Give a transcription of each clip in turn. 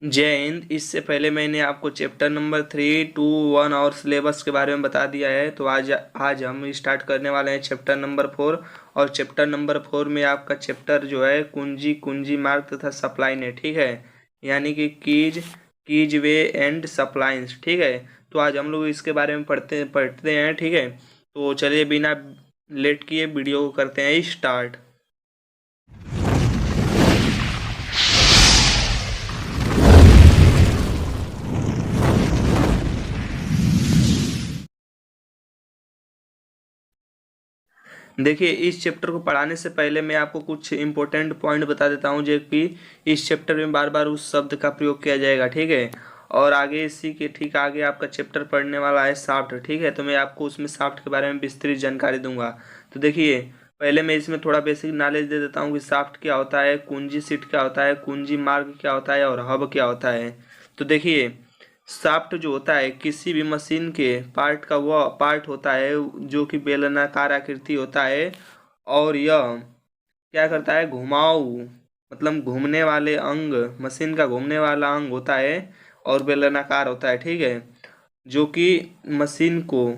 जय हिंद। इससे पहले मैंने आपको चैप्टर नंबर 3, 2, 1 और सिलेबस के बारे में बता दिया है। तो आज आज हम स्टार्ट करने वाले हैं चैप्टर नंबर 4। और चैप्टर नंबर 4 में आपका चैप्टर जो है कुंजी, कुंजी मार्ग तथा सप्लाई नेट, ठीक है, यानी कि कीज वे एंड सप्लाइंस, ठीक है। तो आज हम लोग इसके बारे में पढ़ते हैं, ठीक है। तो चलिए बिना लेट किए वीडियो को करते हैं स्टार्ट। देखिए, इस चैप्टर को पढ़ाने से पहले मैं आपको कुछ इंपॉर्टेंट पॉइंट बता देता हूँ, जो कि इस चैप्टर में बार बार उस शब्द का प्रयोग किया जाएगा, ठीक है। और आगे इसी के ठीक आगे आपका चैप्टर पढ़ने वाला है साफ्ट, ठीक है। तो मैं आपको उसमें साफ्ट के बारे में विस्तृत जानकारी दूंगा। तो देखिए, पहले मैं इसमें थोड़ा बेसिक नॉलेज दे देता हूँ कि साफ्ट क्या होता है, कुंजी सीट क्या होता है, कुंजी मार्ग क्या होता है और हब क्या होता है। तो देखिए, शाफ्ट जो होता है किसी भी मशीन के पार्ट का वह पार्ट होता है जो कि बेलनाकार आकृति होता है। और यह क्या करता है, घुमाऊ मतलब घूमने वाले अंग, मशीन का घूमने वाला अंग होता है और बेलनाकार होता है, ठीक है। जो कि मशीन को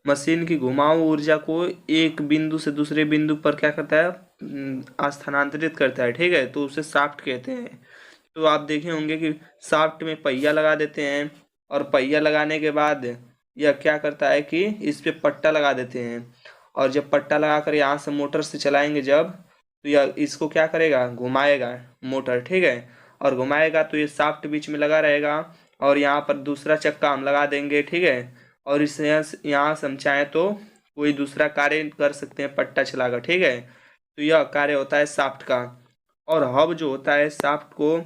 मशीन की घुमाऊ ऊर्जा को एक बिंदु से दूसरे बिंदु पर क्या करता है, स्थानांतरित करता है, ठीक है। तो उसे शाफ्ट कहते हैं। तो आप देखे होंगे कि शाफ्ट में पहिया लगा देते हैं, और पहिया लगाने के बाद यह क्या करता है कि इस पे पट्टा लगा देते हैं। और जब पट्टा लगाकर यहाँ से मोटर से चलाएंगे जब, तो यह इसको क्या करेगा, घुमाएगा मोटर, ठीक है। और घुमाएगा तो ये शाफ्ट बीच में लगा रहेगा। और यहाँ पर दूसरा चक्का हम लगा देंगे, ठीक है। और इस यहाँ से हम चाहें तो कोई दूसरा कार्य कर सकते हैं पट्टा चलाकर, ठीक है। तो यह कार्य होता है शाफ्ट का। और हब जो होता है शाफ्ट को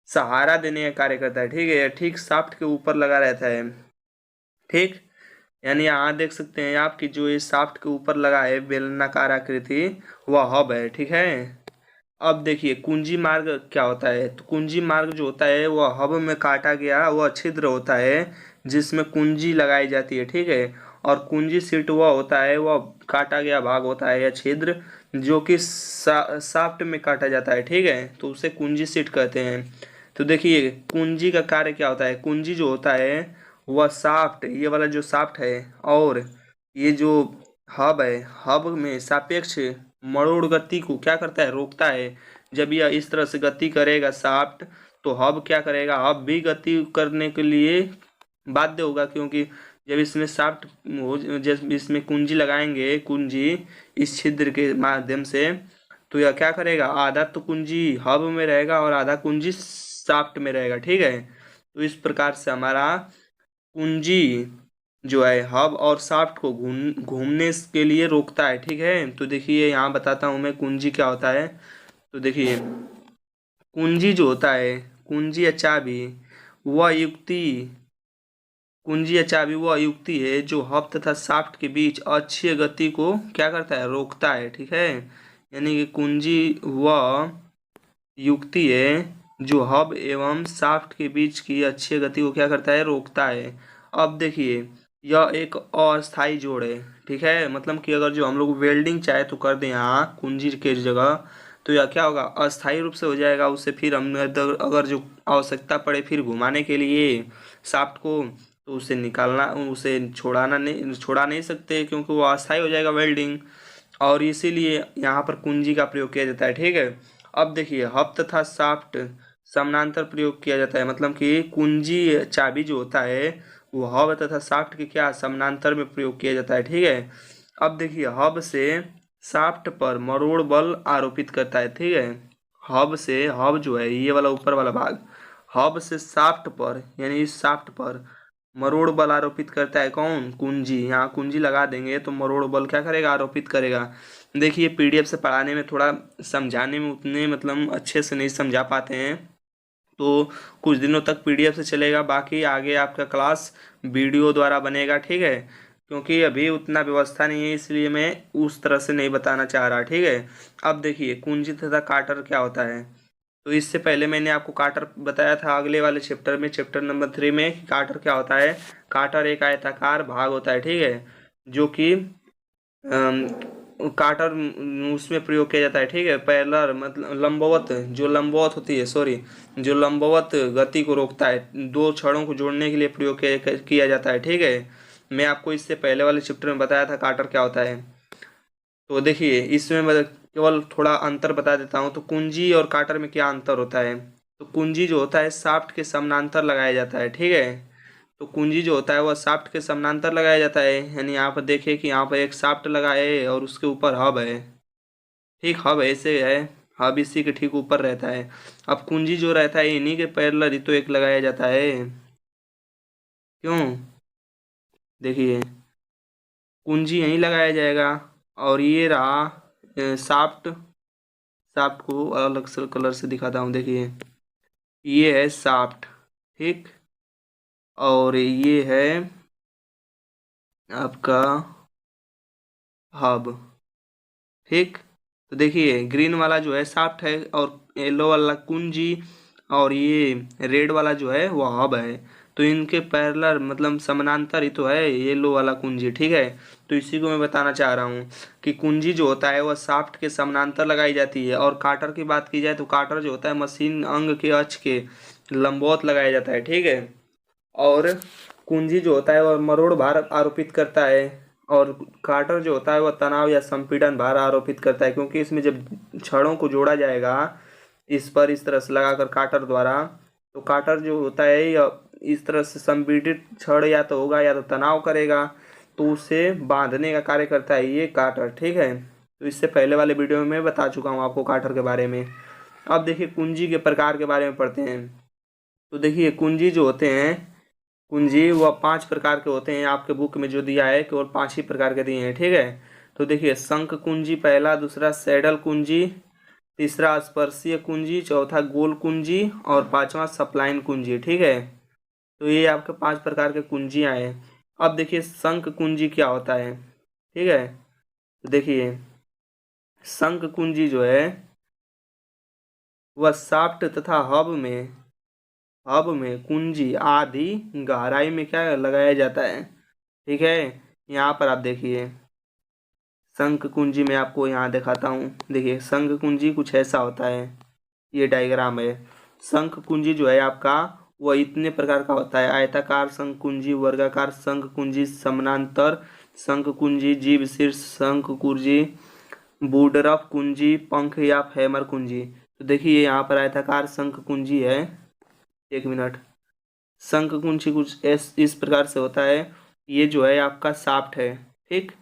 सहारा देने का कार्य करता है, ठीक है। ठीक शाफ्ट के ऊपर लगा रहता है, ठीक। यानी यहाँ देख सकते हैं आप कि जो ये शाफ्ट के ऊपर लगा है बेलनाकार आकृति, वह हब है, ठीक है। अब देखिए कुंजी मार्ग क्या होता है। तो कुंजी मार्ग जो होता है वह हब में काटा गया वह छिद्र होता है जिसमें कुंजी लगाई जाती है, ठीक है। और कुंजी सीट वह होता है, वह काटा गया भाग होता है या छिद्र जो कि शाफ्ट में काटा जाता है, ठीक है। तो उसे कुंजी सीट कहते हैं। तो देखिए कुंजी का कार्य क्या होता है। कुंजी जो होता है वह शाफ्ट, ये वाला जो शाफ्ट है, और ये जो हब है, हब में सापेक्ष मरोड़ गति को क्या करता है, रोकता है। जब यह इस तरह से गति करेगा शाफ्ट, तो हब क्या करेगा, हब भी गति करने के लिए बाध्य होगा, क्योंकि जब इसमें शाफ्ट जब इसमें कुंजी लगाएंगे, कुंजी इस छिद्र के माध्यम से, तो यह क्या करेगा, आधा तो कुंजी हब में रहेगा और आधा कुंजी शाफ्ट में रहेगा, ठीक है। तो इस प्रकार से हमारा कुंजी जो है हब और शाफ्ट को घूमने के लिए रोकता है, ठीक है। तो देखिए यहाँ बताता हूँ मैं कुंजी क्या होता है। तो देखिए कुंजी जो होता है, कुंजी या चाबी वह युक्ति कुंजी या चाबी वह युक्ति है जो हब तथा शाफ्ट के बीच अक्षीय गति को क्या करता है, रोकता है, ठीक है। यानी कि कुंजी वह युक्ति है जो हब एवं शाफ्ट के बीच की अक्षीय गति को क्या करता है, रोकता है। अब देखिए यह एक अस्थाई जोड़ है, ठीक है। मतलब कि अगर जो हम लोग वेल्डिंग चाहे तो कर दें यहाँ कुंजी के जगह, तो यह क्या होगा, अस्थाई रूप से हो जाएगा। उससे फिर हम अगर जो आवश्यकता पड़े फिर घुमाने के लिए शाफ्ट को, तो उसे निकालना, उसे छोड़ा नहीं सकते, क्योंकि वो अस्थाई हो जाएगा वेल्डिंग। और इसीलिए यहाँ पर कुंजी का प्रयोग किया जाता है, ठीक है। अब देखिए हब तथा शाफ्ट समानांतर प्रयोग किया जाता है। मतलब कि कुंजी चाबी जो होता है वो हब तथा शाफ्ट के क्या समानांतर में प्रयोग किया जाता है, ठीक है। अब देखिए हब से शाफ्ट पर मरोड़ बल आरोपित करता है, ठीक है। हब से, हब जो है ये वाला ऊपर वाला भाग, हब से शाफ्ट पर यानी इस शाफ्ट पर मरोड़ बल आरोपित करता है कौन, कुंजी। यहाँ कुंजी लगा देंगे तो मरोड़ बल क्या करेगा, आरोपित करेगा। देखिए पीडीएफ से पढ़ाने में थोड़ा समझाने में उतने मतलब अच्छे से नहीं समझा पाते हैं, तो कुछ दिनों तक पीडीएफ से चलेगा, बाकी आगे आपका क्लास वीडियो द्वारा बनेगा, ठीक है। क्योंकि अभी उतना व्यवस्था नहीं है, इसलिए मैं उस तरह से नहीं बताना चाह रहा, ठीक है। अब देखिए कुंजी तथा काटर क्या होता है। तो इससे पहले मैंने आपको काटर बताया था अगले वाले चैप्टर में, चैप्टर नंबर 3 में, कि काटर क्या होता है। काटर एक आयताकार भाग होता है, ठीक है, जो कि काटर उसमें प्रयोग किया जाता है, ठीक है। पैरेलल मतलब लंबवत, जो लंबवत होती है, सॉरी, जो लंबवत गति को रोकता है, दो छड़ों को जोड़ने के लिए प्रयोग किया जाता है, ठीक है। मैं आपको इससे पहले वाले चैप्टर में बताया था काटर क्या होता है। तो देखिए इसमें मैं केवल थोड़ा अंतर बता देता हूँ। तो कुंजी और काटर में क्या अंतर होता है। तो कुंजी जो होता है शाफ्ट के समानांतर लगाया जाता है, ठीक है। तो कुंजी जो होता है वह शाफ्ट के समानांतर लगाया जाता है, यानी यहाँ पर देखिए कि यहाँ पर एक शाफ्ट लगा है और उसके ऊपर हब है, ठीक। हब ऐसे है, हब इसी के ठीक ऊपर रहता है। अब कुंजी जो रहता है इन्हीं के पैरेलल ही तो एक लगाया जाता है, क्यों। देखिए कुंजी यहीं लगाया जाएगा। और ये रहा शाफ्ट। शाफ्ट को अलग से कलर से दिखाता हूँ, देखिए ये है शाफ्ट, ठीक। और ये है आपका हब, ठीक। तो देखिए ग्रीन वाला जो है शाफ्ट है और येलो वाला कुंजी, और ये रेड वाला जो है वो हब है। तो इनके पैरेलल मतलब समानांतर ही तो है येलो वाला कुंजी, ठीक है। तो इसी को मैं बताना चाह रहा हूँ कि कुंजी जो होता है वह शाफ्ट के समानांतर लगाई जाती है, और काटर की बात की जाए तो काटर जो होता है मशीन अंग के अक्ष के लंबवत लगाया जाता है, ठीक है। और कुंजी जो होता है वह मरोड़ भार आरोपित करता है, और काटर जो होता है वह तनाव या संपीड़न भार आरोपित करता है, क्योंकि इसमें जब छड़ों को जोड़ा जाएगा इस पर इस तरह से लगाकर काटर द्वारा, तो काटर जो होता है या इस तरह से संपीड़ित छड़ या तो होगा या तो तनाव करेगा, तो उसे बांधने का कार्य करता है ये काटर, ठीक है। तो इससे पहले वाले वीडियो में मैं बता चुका हूँ आपको काटर के बारे में। अब देखिए कुंजी के प्रकार के बारे में पढ़ते हैं। तो देखिए कुंजी जो होते हैं, कुंजी वह 5 प्रकार के होते हैं, आपके बुक में जो दिया है केवल 5 ही प्रकार के दिए हैं, ठीक है। तो देखिए शंख कुंजी पहला, दूसरा सैडल कुंजी, तीसरा स्पर्शीय कुंजी, चौथा गोल कुंजी, और पांचवा सप्लाइन कुंजी, ठीक है। तो ये आपके 5 प्रकार के कुंजियाँ हैं। अब देखिए शंख कुंजी क्या होता है, ठीक है। तो देखिए शंख कुंजी जो है वह शाफ्ट तथा हब में कुंजी आदि गहराई में क्या लगाया जाता है, ठीक है। यहाँ पर आप देखिए शंख कुंजी में आपको यहाँ दिखाता हूँ। देखिए शंख कुंजी कुछ ऐसा होता है, ये डायग्राम है। शंख कुंजी जो है आपका वह इतने प्रकार का होता है: आयताकार शंख कुंजी, वर्गाकार शंख कुंजी, समानांतर शंख कुंजी, जीभ शीर्ष शंख कुंजी, बूडरफ कुंजी, पंख या फेमर कुंजी। तो देखिए यहाँ पर आयताकार शंख कुंजी है, एक मिनट। शंख कुंजी कुछ इस प्रकार से होता है। ये जो है आपका शाफ्ट है, ठीक।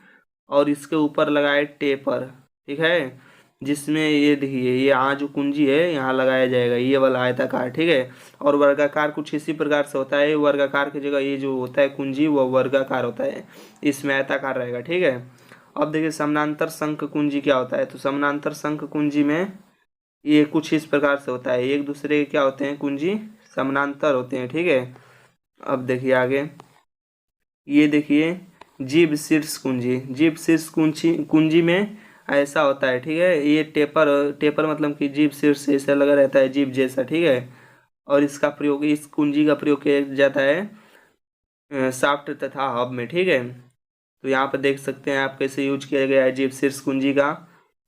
और इसके ऊपर लगा है टेपर, ठीक है, जिसमें ये देखिए ये यहाँ जो कुंजी है यहाँ लगाया जाएगा ये वाला आयताकार, ठीक है। और वर्गाकार कुछ इसी प्रकार से होता है। वर्गाकार की जगह ये जो होता है कुंजी वह वर्गाकार होता है, इसमें आयताकार रहेगा, ठीक है। अब देखिए समानांतर शंख कुंजी क्या होता है। तो समानांतर शंख कुंजी में ये कुछ इस प्रकार से होता है, एक दूसरे के क्या होते हैं कुंजी समानांतर होते हैं, ठीक है। अब देखिए आगे, ये देखिए जीभ शीर्ष कुंजी, जीभ शीर्ष कुंजी कुंजी में ऐसा होता है, ठीक है। ये टेपर टेपर मतलब कि जीभ शीर्ष से ऐसा लगा रहता है जीभ जैसा, ठीक है। और इसका प्रयोग, इस कुंजी का प्रयोग किया जाता है शाफ्ट तथा हब में, ठीक है। तो यहाँ पर देख सकते हैं आप कैसे यूज किया गया है जीभ शीर्ष कुंजी का।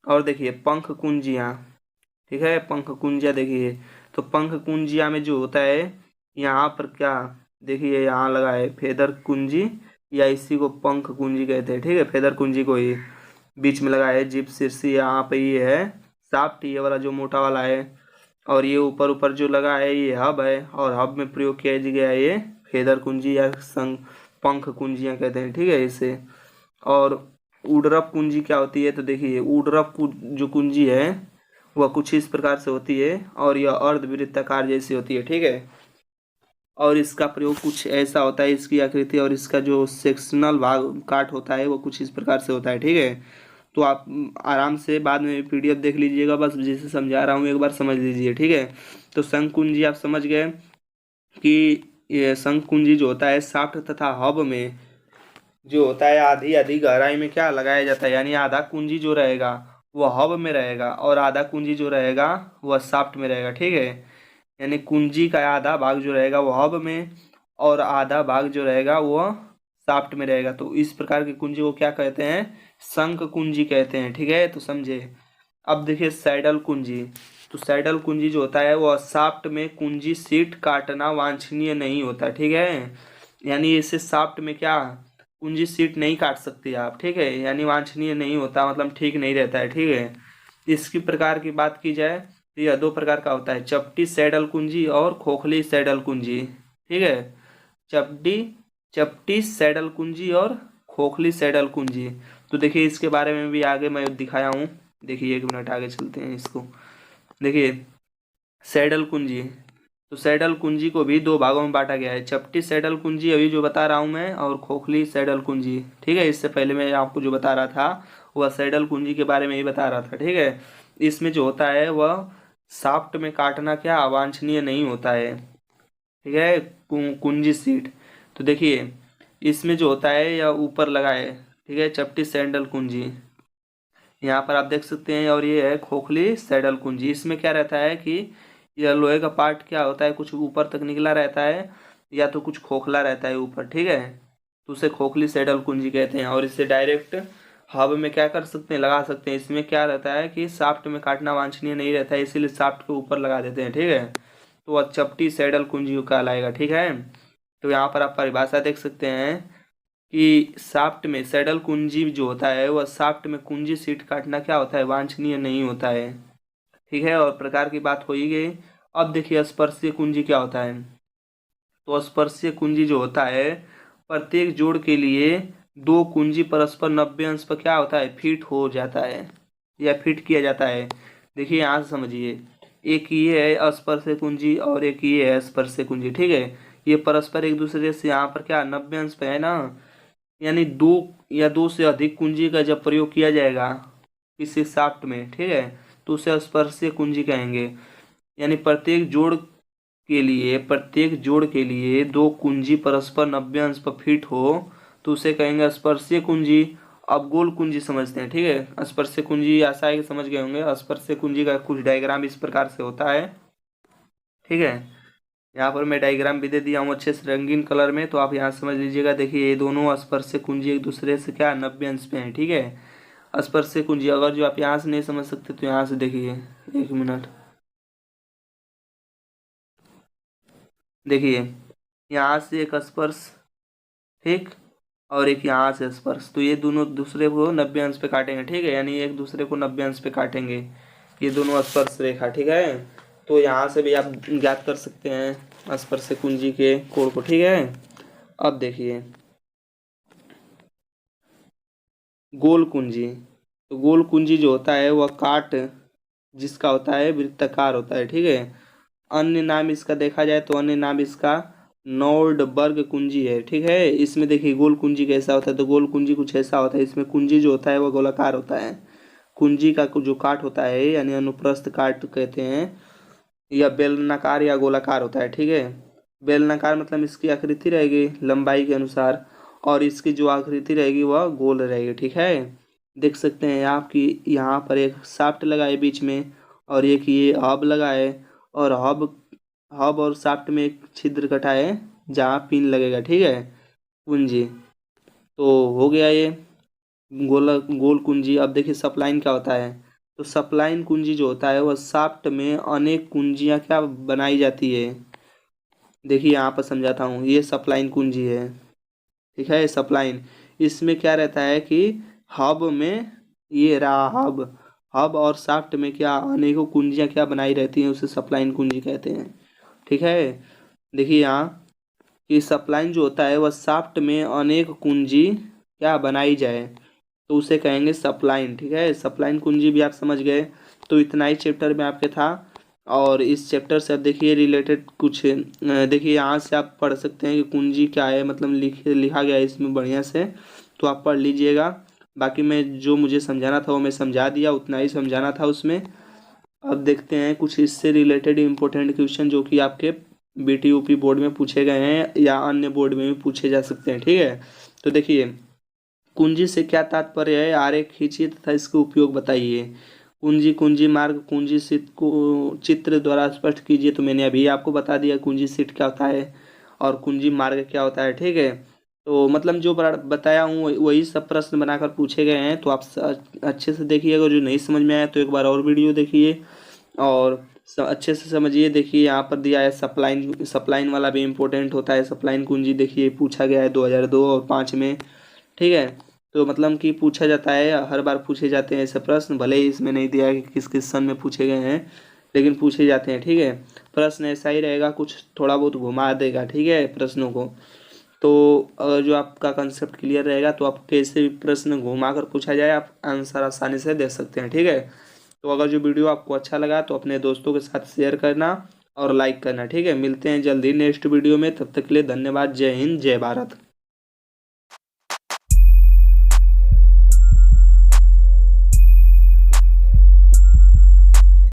और देखिए पंख कुंजियाँ, ठीक है, पंख कुंजिया देखिए। तो पंख कुंजिया में जो होता है यहाँ पर क्या, देखिए यहाँ लगा है फेदर कुंजी, या इसी को पंख कुंजी कहते हैं, ठीक है। फेदर कुंजी को ही बीच में लगा है जीभ शीर्ष, यहाँ पे ये है शाफ्ट, ये वाला जो मोटा वाला है। और ये ऊपर ऊपर जो लगा है ये हब है, और हब में प्रयोग किया गया है ये फेदर कुंजी या संग पंख कुंजियाँ कहते हैं, ठीक है इसे। और उडरफ कुंजी क्या होती है। तो देखिए उडरफ जो कुंजी है वह कुछ इस प्रकार से होती है, और यह अर्धवृत्ताकार जैसी होती है, ठीक है। और इसका प्रयोग कुछ ऐसा होता है, इसकी आकृति और इसका जो सेक्शनल भाग काट होता है वो कुछ इस प्रकार से होता है, ठीक है। तो आप आराम से बाद में पीडीएफ देख लीजिएगा, बस जैसे समझा रहा हूँ एक बार समझ लीजिए, ठीक है। तो शंख कुंजी आप समझ गए कि ये शंख कुंजी जो होता है शाफ्ट तथा हब में जो होता है आधी आधी गहराई में क्या लगाया जाता है, यानी आधा कुंजी जो रहेगा वह हब में रहेगा, और आधा कुंजी जो रहेगा वह शाफ्ट में रहेगा, ठीक है। यानी कुंजी का आधा भाग जो रहेगा वो हब में, और आधा भाग जो रहेगा वो शाफ्ट में रहेगा। तो इस प्रकार की कुंजी को क्या कहते हैं, शंख कुंजी कहते हैं, ठीक है, तो समझे। अब देखिए सैडल कुंजी। तो सैडल कुंजी जो होता है वो शाफ्ट में कुंजी सीट काटना वांछनीय नहीं होता, ठीक है। यानी इसे शाफ्ट में क्या कुंजी सीट नहीं काट सकती आप, ठीक है, यानी वांछनीय नहीं होता, मतलब ठीक नहीं रहता है, ठीक है। इसकी प्रकार की बात की जाए तो यह दो प्रकार का होता है, चपटी सैडल कुंजी और खोखली सैडल कुंजी, ठीक है। चपटी चपटी सैडल कुंजी और खोखली सैडल कुंजी। तो देखिए इसके बारे में भी आगे मैं दिखाया हूँ। देखिए 1 मिनट आगे चलते हैं इसको। देखिए सैडल कुंजी। तो सैडल कुंजी को भी दो भागों में बांटा गया है, चपटी सैडल कुंजी अभी जो बता रहा हूँ मैं, और खोखली सैडल कुंजी, ठीक है। इससे पहले मैं आपको जो बता रहा था वह सैडल कुंजी के बारे में ही बता रहा था, ठीक है। इसमें जो होता है वह शाफ्ट में काटना क्या अवांछनीय नहीं होता है, ठीक है, कुंजी सीट। तो देखिए इसमें जो होता है या ऊपर लगा है, ठीक है, चपटी सैंडल कुंजी, यहाँ पर आप देख सकते हैं। और ये है खोखली सैडल कुंजी। इसमें क्या रहता है कि यह लोहे का पार्ट क्या होता है, कुछ ऊपर तक निकला रहता है या तो कुछ खोखला रहता है ऊपर, ठीक है, तो उसे खोखली सैडल कुंजी कहते हैं। और इसे डायरेक्ट हब में क्या कर सकते हैं, लगा सकते हैं। इसमें क्या रहता है कि शाफ्ट में काटना वांछनीय नहीं रहता है, इसीलिए शाफ्ट के ऊपर लगा देते हैं, ठीक है। तो वह चपटी सैडल कुंजी कहलाएगा, ठीक है। तो यहाँ पर आप परिभाषा देख सकते हैं कि शाफ्ट में सैडल कुंजी जो होता है वह शाफ्ट में कुंजी सीट काटना क्या होता है वांछनीय नहीं होता है, ठीक है। और प्रकार की बात हो ही गई। अब देखिए स्पर्शीय कुंजी क्या होता है। तो स्पर्शीय कुंजी जो होता है प्रत्येक जोड़ के लिए दो कुंजी परस्पर 90 अंश पर क्या होता है फिट हो जाता है या फिट किया जाता है। देखिए यहाँ से समझिए, एक ये है स्पर्शीय कुंजी और एक ये है स्पर्शीय कुंजी, ठीक है। ये परस्पर एक दूसरे से यहाँ पर क्या 90 अंश पे है ना, यानी दो या दो से अधिक कुंजी का जब प्रयोग किया जाएगा किसी शाफ्ट में, ठीक है, तो उसे स्पर्शीय कुंजी कहेंगे। यानी प्रत्येक जोड़ के लिए दो कुंजी परस्पर 90 अंश पर फिट हो तो उसे कहेंगे स्पर्शीय कुंजी। अब गोल कुंजी समझते हैं, ठीक है। स्पर्शीय कुंजी ऐसा है कि समझ गए होंगे। स्पर्शीय कुंजी का कुछ डायग्राम इस प्रकार से होता है, ठीक है। यहाँ पर मैं डायग्राम भी दे दिया हूँ अच्छे से रंगीन कलर में, तो आप यहाँ समझ लीजिएगा। देखिए ये दोनों स्पर्शीय कुंजी एक दूसरे से क्या 90 अंश पे हैं, ठीक है। स्पर्शीय कुंजी अगर जो आप यहाँ से नहीं समझ सकते तो यहाँ से देखिए 1 मिनट। देखिए यहाँ से एक स्पर्श, ठीक, और एक यहाँ से स्पर्श, तो ये दोनों दूसरे को 90 अंश पे काटेंगे, ठीक है, यानी एक दूसरे को 90 अंश पे काटेंगे ये दोनों स्पर्श रेखा, ठीक है। तो यहाँ से भी आप ज्ञात कर सकते हैं स्पर्श कुंजी के कोण को, ठीक है। अब देखिए गोल कुंजी। तो गोल कुंजी जो होता है वह काट जिसका होता है वृत्ताकार होता है, ठीक है। अन्य नाम इसका देखा जाए तो अन्य नाम इसका नोर्डबर्ग कुंजी है, ठीक है। इसमें देखिए गोल कुंजी कैसा होता है, तो गोल कुंजी कुछ ऐसा होता है। इसमें कुंजी जो होता है वह गोलाकार होता है। कुंजी का जो काट होता है यानी अनुप्रस्थ काट कहते हैं, या बेलनाकार या गोलाकार होता है, ठीक है। बेलनाकार मतलब इसकी आकृति रहेगी लंबाई के अनुसार, और इसकी जो आकृति रहेगी वह गोल रहेगी, ठीक है। देख सकते हैं आप कि यहाँ पर एक शाफ्ट लगा है बीच में, और एक ये हब लगा है, और हब हब और शाफ्ट में एक छिद्र कटा है जहाँ पिन लगेगा, ठीक है, कुंजी। तो हो गया ये गोल कुंजी। अब देखिए सप्लाइन क्या होता है। तो सप्लाइन कुंजी जो होता है वह शाफ्ट में अनेक कुंजियाँ क्या बनाई जाती है। देखिए यहाँ पर समझाता हूँ, ये सप्लाइन कुंजी है, ठीक है, सप्लाइन। इसमें क्या रहता है कि हब में ये रहा हब, हब और शाफ्ट में क्या अनेकों कुंजियाँ क्या बनाई रहती हैं, उसे सप्लाइन कुंजी कहते हैं, ठीक है। देखिए यहाँ कि सप्लाइन जो होता है वह शाफ्ट में अनेक कुंजी क्या बनाई जाए तो उसे कहेंगे सप्लाइन, ठीक है। सप्लाइन कुंजी भी आप समझ गए। तो इतना ही चैप्टर में आपके था। और इस चैप्टर से अब देखिए रिलेटेड कुछ देखिए यहाँ से आप पढ़ सकते हैं कि कुंजी क्या है, मतलब लिखा गया है इसमें बढ़िया से, तो आप पढ़ लीजिएगा। बाकी मैं जो मुझे समझाना था वो मैं समझा दिया, उतना ही समझाना था उसमें। अब देखते हैं कुछ इससे रिलेटेड इम्पोर्टेंट क्वेश्चन जो कि आपके BTUP बोर्ड में पूछे गए हैं या अन्य बोर्ड में भी पूछे जा सकते हैं, ठीक है। तो देखिए कुंजी से क्या तात्पर्य है, आरेख खींचिए तथा इसका उपयोग बताइए। कुंजी कुंजी मार्ग कुंजी सीट को चित्र द्वारा स्पष्ट कीजिए। तो मैंने अभी आपको बता दिया कुंजी सीट क्या होता है और कुंजी मार्ग क्या होता है, ठीक है। तो मतलब जो बताया हूँ वही सब प्रश्न बनाकर पूछे गए हैं, तो आप अच्छे से देखिए। अगर जो नहीं समझ में आया तो एक बार और वीडियो देखिए और अच्छे से समझिए। देखिए यहाँ पर दिया है सप्लाइन, सप्लाइन वाला भी इम्पोर्टेंट होता है। सप्लाइन कुंजी देखिए पूछा गया है 2002 और 5 में, ठीक है। तो मतलब कि पूछा जाता है, हर बार पूछे जाते हैं ऐसे प्रश्न, भले ही इसमें नहीं दिया है कि किस किस सन में पूछे गए हैं, लेकिन पूछे जाते हैं, ठीक है। प्रश्न ऐसा ही रहेगा, कुछ थोड़ा बहुत घुमा देगा, ठीक है, प्रश्नों को। तो अगर जो आपका कंसेप्ट क्लियर रहेगा तो आप कैसे भी प्रश्न घुमा कर पूछा जाए आप आंसर आसानी से दे सकते हैं, ठीक है। तो अगर जो वीडियो आपको अच्छा लगा तो अपने दोस्तों के साथ शेयर करना और लाइक करना, ठीक है। मिलते हैं जल्दी नेक्स्ट वीडियो में, तब तक के लिए धन्यवाद। जय हिंद, जय भारत।